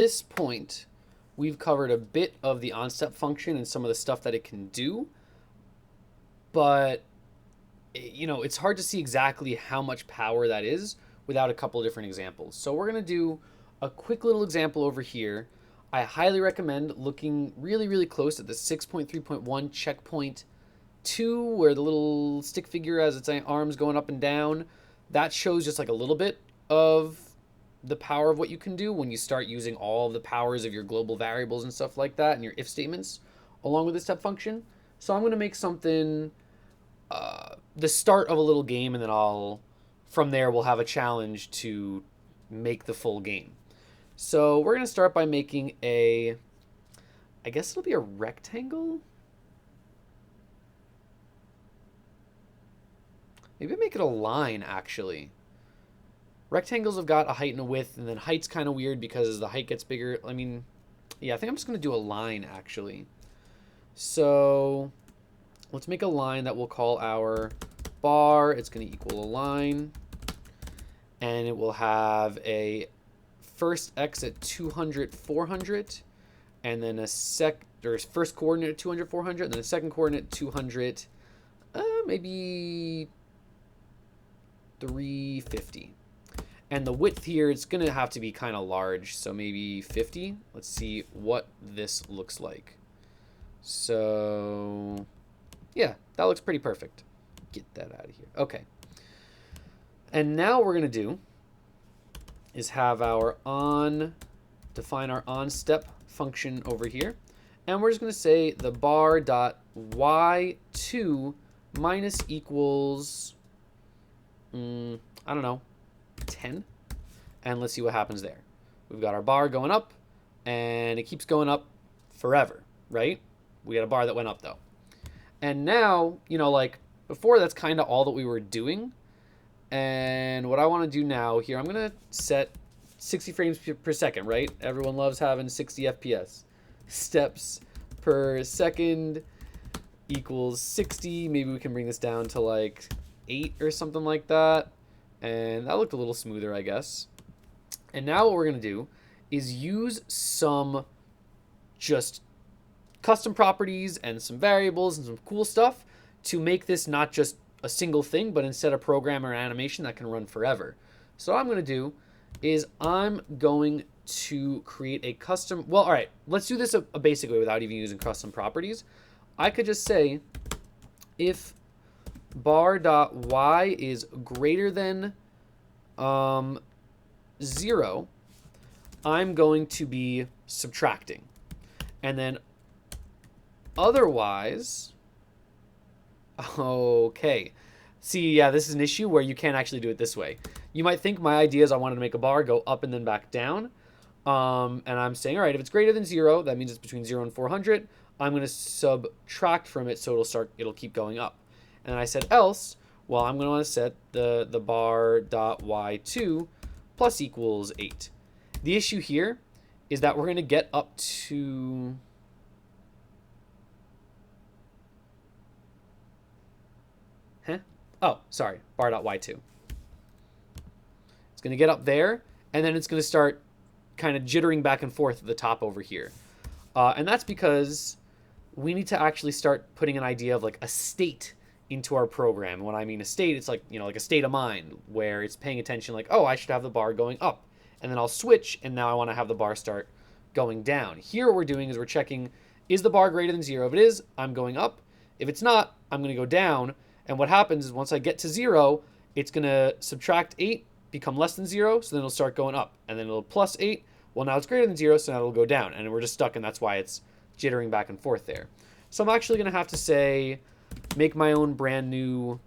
this point, we've covered a bit of the onStep function and some of the stuff that it can do, but it's hard to see exactly how much power that is without a couple of different examples. So we're going to do a quick little example over here. I highly recommend looking really, really close at the 6.3.1 checkpoint 2, where the little stick figure has its arms going up and down. That shows just like a little bit of the power of what you can do when you start using all of the powers of your global variables and stuff like that and your if statements along with the step function. So I'm going to make something the start of a little game, and then from there we'll have a challenge to make the full game. So we're going to start by making I guess it'll be a rectangle. Maybe make it a line, actually. Rectangles have got a height and a width, and then height's kind of weird because as the height gets bigger, I think I'm just going to do a line, actually. So let's make a line that we'll call our bar. It's going to equal a line, and it will have a first x at 200, 400, and then first coordinate at 200, 400, and then a second coordinate at 200, maybe 350. And the width here, it's going to have to be kind of large, so maybe 50. Let's see what this looks like. So, yeah, that looks pretty perfect. Get that out of here. Okay. And now what we're going to do is have define our onStep function over here. And we're just going to say the bar dot y2 minus equals, I don't know, 10. And let's see what happens there. We've got our bar going up, and it keeps going up forever, right? We got a bar that went up, though. And now, like before, that's kind of all that we were doing. And what I want to do now here, I'm going to set 60 frames per second, right? Everyone loves having 60 FPS. Steps per second equals 60. Maybe we can bring this down to like 8 or something like that. And that looked a little smoother, I guess. And now what we're going to do is use some just custom properties and some variables and some cool stuff to make this not just a single thing, but instead a program or animation that can run forever. So what I'm going to do is I'm going to create a custom, well, all right, let's do this a basic way without even using custom properties. I could just say if bar.y is greater than 0, I'm going to be subtracting. And then otherwise, okay. See, yeah, this is an issue where you can't actually do it this way. You might think my idea is I wanted to make a bar go up and then back down. And I'm saying, all right, if it's greater than 0, that means it's between 0 and 400. I'm going to subtract from it so it'll keep going up. And I said else, well, I'm going to want to set the bar dot y2 plus equals 8. The issue here is that we're going to get up to, oh, sorry, bar dot y2. It's going to get up there, and then it's going to start kind of jittering back and forth at the top over here. And that's because we need to actually start putting an idea of like a state into our program. And when I mean a state, it's like, like a state of mind where it's paying attention like, oh, I should have the bar going up. And then I'll switch, and now I want to have the bar start going down. Here what we're doing is we're checking, is the bar greater than 0? If it is, I'm going up. If it's not, I'm going to go down. And what happens is once I get to 0, it's going to subtract 8, become less than 0, so then it'll start going up. And then it'll plus 8. Well, now it's greater than 0, so now it'll go down. And we're just stuck, and that's why it's jittering back and forth there. So I'm actually going to have to say, make my own brand new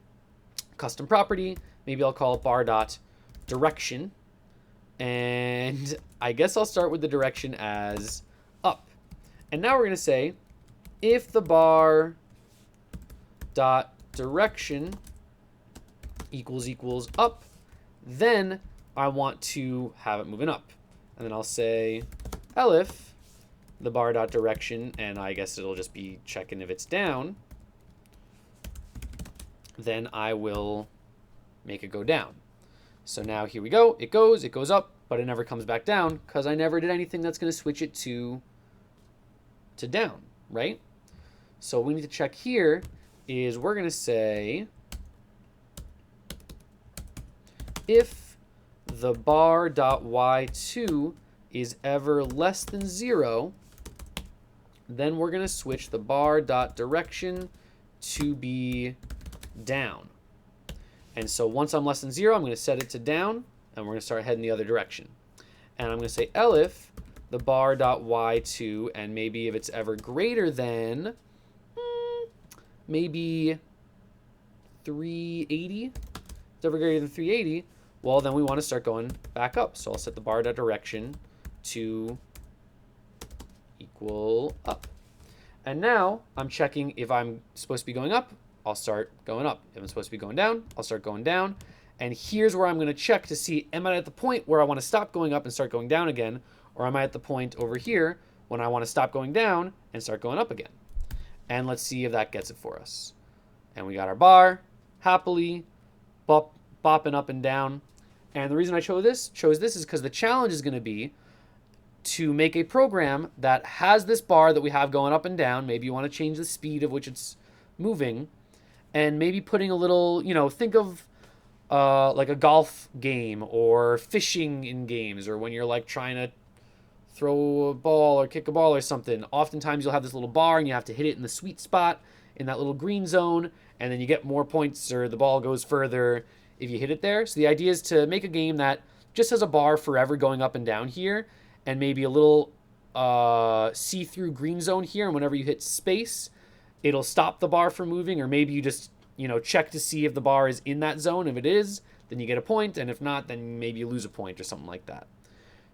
custom property. Maybe I'll call it bar.direction. And I guess I'll start with the direction as up. And now we're going to say, if the bar dot direction equals up, then I want to have it moving up. And then I'll say elif the bar dot direction, and I guess it'll just be checking if it's down. Then I will make it go down. So now here we go. It goes up, but it never comes back down because I never did anything that's going to switch it to down, right? So what we need to check here is we're going to say if the bar dot y2 is ever less than 0, then we're going to switch the bar dot direction to be down. And so once I'm less than 0, I'm going to set it to down, and we're going to start heading the other direction. And I'm going to say elif the bar dot y2, and maybe if it's ever greater than maybe 380, if it's ever greater than 380, well, then we want to start going back up. So I'll set the bar dot direction to equal up. And now I'm checking if I'm supposed to be going up, I'll start going up. If I'm supposed to be going down, I'll start going down. And here's where I'm going to check to see, am I at the point where I want to stop going up and start going down again? Or am I at the point over here when I want to stop going down and start going up again? And let's see if that gets it for us. And we got our bar, happily, bopping up and down. And the reason I chose this is because the challenge is going to be to make a program that has this bar that we have going up and down. Maybe you want to change the speed of which it's moving, and maybe putting a little, think of like a golf game or fishing in games, or when you're like trying to throw a ball or kick a ball or something. Oftentimes you'll have this little bar and you have to hit it in the sweet spot in that little green zone, and then you get more points or the ball goes further if you hit it there. So the idea is to make a game that just has a bar forever going up and down here, and maybe a little see-through green zone here, and whenever you hit space, it'll stop the bar from moving, or maybe you just check to see if the bar is in that zone. If it is, then you get a point, and if not, then maybe you lose a point or something like that.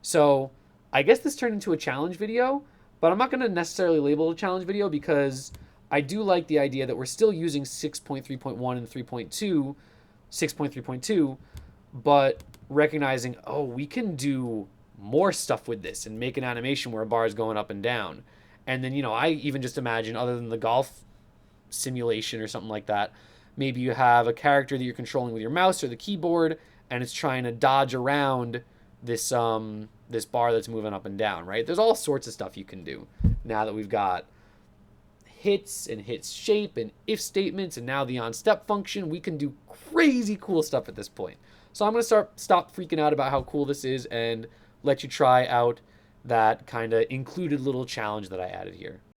So I guess this turned into a challenge video, but I'm not going to necessarily label it a challenge video because I do like the idea that we're still using 6.3.1 and 6.3.2, but recognizing, oh, we can do more stuff with this and make an animation where a bar is going up and down. And then, I even just imagine, other than the golf simulation or something like that, maybe you have a character that you're controlling with your mouse or the keyboard, and it's trying to dodge around this this bar that's moving up and down, right? There's all sorts of stuff you can do now that we've got hits and hits shape and if statements, and now the onStep function. We can do crazy cool stuff at this point. So I'm going to stop freaking out about how cool this is and let you try out that kind of included little challenge that I added here.